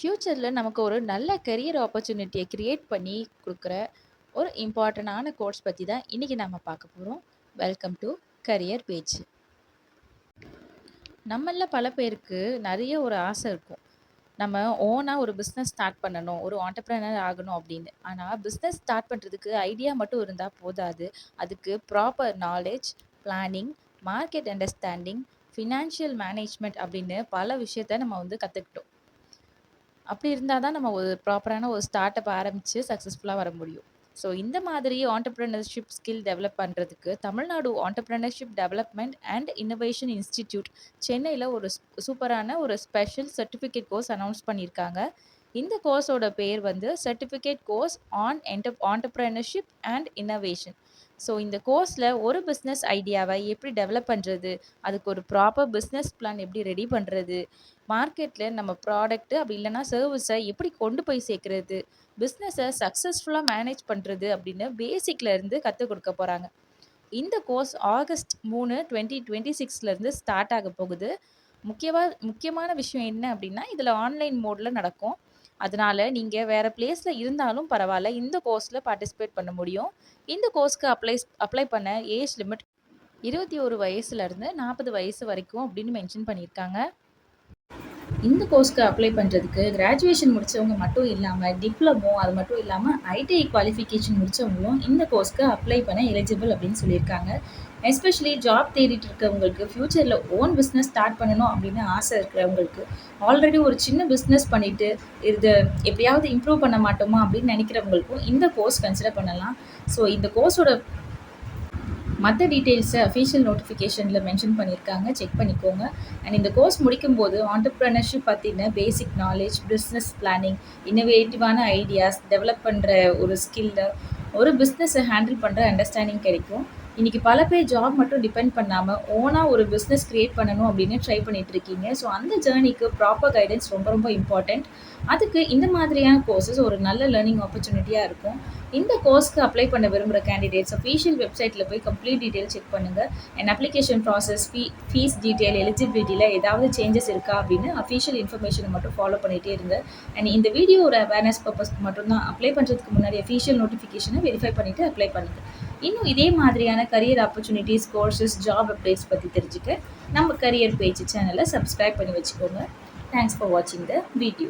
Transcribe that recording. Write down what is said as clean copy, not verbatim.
ஃப்யூச்சரில் நமக்கு ஒரு நல்ல கெரியர் ஆப்பர்ச்சுனிட்டியை கிரியேட் பண்ணி கொடுக்குற ஒரு இம்பார்ட்டண்டான கோர்ஸ் பற்றி தான் இன்றைக்கி நம்ம பார்க்க போகிறோம். Welcome to career page. நம்மள பல பேருக்கு நிறைய ஒரு ஆசை இருக்கும். நம்ம ஓனாக ஒரு பிஸ்னஸ் ஸ்டார்ட் பண்ணணும், ஒரு ஆண்டர்ப்ரனர் ஆகணும் அப்படின்னு. ஆனால் பிஸ்னஸ் ஸ்டார்ட் பண்ணுறதுக்கு ஐடியா மட்டும் இருந்தால் போதாது. அதுக்கு proper knowledge, planning, market understanding, financial management அப்படின்னு பல விஷயத்த நம்ம கற்றுக்கிட்டோம். அப்படி இருந்தால் தான் நம்ம ஒரு ப்ராப்பரான ஒரு ஸ்டார்ட் அப் ஆரம்பித்து சக்ஸஸ்ஃபுல்லாக வர முடியும். ஸோ இந்த மாதிரி ஆண்டர்ப்ரனர்ஷிப் ஸ்கில் டெவலப் பண்ணுறதுக்கு Tamil Nadu entrepreneurship development and innovation institute சென்னையில் ஒரு சூப்பரான ஒரு ஸ்பெஷல் சர்டிஃபிகேட் கோர்ஸ் அனௌன்ஸ் பண்ணியிருக்காங்க. இந்த கோர்ஸோட பேர் certificate course on entrepreneurship and innovation. So இந்த கோர்ஸில் ஒரு பிஸ்னஸ் ஐடியாவை எப்படி டெவலப் பண்ணுறது, அதுக்கு ஒரு ப்ராப்பர் பிஸ்னஸ் பிளான் எப்படி ரெடி பண்ணுறது, மார்க்கெட்டில் நம்ம ப்ராடக்ட்டு அப்படி இல்லைனா சர்வீஸை எப்படி கொண்டு போய் சேர்க்குறது, பிஸ்னஸை சக்ஸஸ்ஃபுல்லாக மேனேஜ் பண்ணுறது அப்படின்னு பேசிக்கில் இருந்து கற்றுக் கொடுக்க போகிறாங்க. இந்த கோர்ஸ் ஆகஸ்ட் 3, 2026 ஸ்டார்ட் ஆக போகுது. முக்கியமான விஷயம் என்ன அப்படின்னா, இதில் ஆன்லைன் மோடில் நடக்கும். அதனால் நீங்கள் வேறு பிளேஸில் இருந்தாலும் பரவாயில்ல, இந்த கோர்ஸில் பார்ட்டிசிபேட் பண்ண முடியும். இந்த கோர்ஸ்க்கு அப்ளை பண்ண ஏஜ் லிமிட் 21 வயசுலேருந்து 40 வயசு வரைக்கும் அப்படின்னு மென்ஷன் பண்ணியிருக்காங்க. இந்த கோர்ஸ்க்கு அப்ளை பண்ணுறதுக்கு கிராஜுவேஷன் முடித்தவங்க மட்டும் இல்லாமல் டிப்ளமோ அது மட்டும் இல்லாமல் ஐடிஐ குவாலிஃபிகேஷன் முடித்தவங்களும் இந்த கோர்ஸ்க்கு அப்ளை பண்ண எலிஜிபிள் அப்படின்னு சொல்லியிருக்காங்க. எஸ்பெஷலி ஜாப் தேடிட்டு இருக்கவங்களுக்கு, ஃப்யூச்சரில் ஓன் பிஸ்னஸ் ஸ்டார்ட் பண்ணணும் அப்படின்னு ஆசை இருக்கிறவங்களுக்கு, ஆல்ரெடி ஒரு சின்ன பிஸ்னஸ் பண்ணிவிட்டு இது எப்படியாவது இம்ப்ரூவ் பண்ண மாட்டோமா அப்படின்னு நினைக்கிறவங்களுக்கும் இந்த கோர்ஸ் கன்சிடர் பண்ணலாம். ஸோ இந்த கோர்ஸோட மற்ற டீட்டெயில்ஸை அஃபீஷியல் நோட்டிஃபிகேஷனில் மென்ஷன் பண்ணியிருக்காங்க, செக் பண்ணிக்கோங்க. அண்ட் இந்த கோர்ஸ் முடிக்கும்போது ஆண்டர்ப்ரனர்ஷிப் பற்றின பேசிக் நாலேஜ், பிஸ்னஸ் பிளானிங், இன்னோவேட்டிவான ஐடியாஸ் டெவலப் பண்ணுற ஒரு ஸ்கில்ல, ஒரு பிஸ்னஸை ஹேண்டில் பண்ணுற அண்டர்ஸ்டாண்டிங் கிடைக்கும். இன்றைக்கி பல பேர் ஜாப் மட்டும் டிபெண்ட் பண்ணாமல் ஓனாக ஒரு பிஸ்னஸ் க்ரியேட் பண்ணணும் அப்படின்னு ட்ரை பண்ணிட்டு இருக்கீங்க. ஸோ அந்த ஜேர்னிக்கு ப்ராப்பர் கைடன்ஸ் ரொம்ப ரொம்ப இம்பார்ட்டண்ட். அதுக்கு இந்த மாதிரியான கோர்சஸ் ஒரு நல்ல லேர்னிங் ஆப்பர்ச்சுனிட்டியாக இருக்கும். இந்த கோர்ஸ்க்கு அப்ளை பண்ண விரும்புகிற கேண்டிடேட்ஸ் அஃபீஷியல் வெப்சைட்டில் போய் கம்ப்ளீட் டீட்டெயில் செக் பண்ணுங்கள். And application process, fees detail, எலிஜிபிலிட்டியில் ஏதாவது சேஞ்சஸ் இருக்கா அப்படின்னு அஃபீஷியல் இன்ஃபர்மேஷனை மட்டும் ஃபாலோ பண்ணிகிட்டே இருங்க. அண்ட் இந்த வீடியோ ஒரு அவேர்னஸ் பர்பஸ்க்கு மட்டும்தான். அப்ளை பண்ணுறதுக்கு முன்னாடி அஃபீஷியல் நோட்டிஃபிகேஷனை வெரிஃபை பண்ணிவிட்டு அப்ளை பண்ணுங்கள். இன்னும் இதே மாதிரியான career opportunities, courses, job updates பற்றி தெரிஞ்சுக்க நம்ம கரியர் பேஜ் சேனலை சப்ஸ்கிரைப் பண்ணி வச்சுக்கோங்க. தேங்க்ஸ் ஃபார் வாட்சிங் த வீடியோ.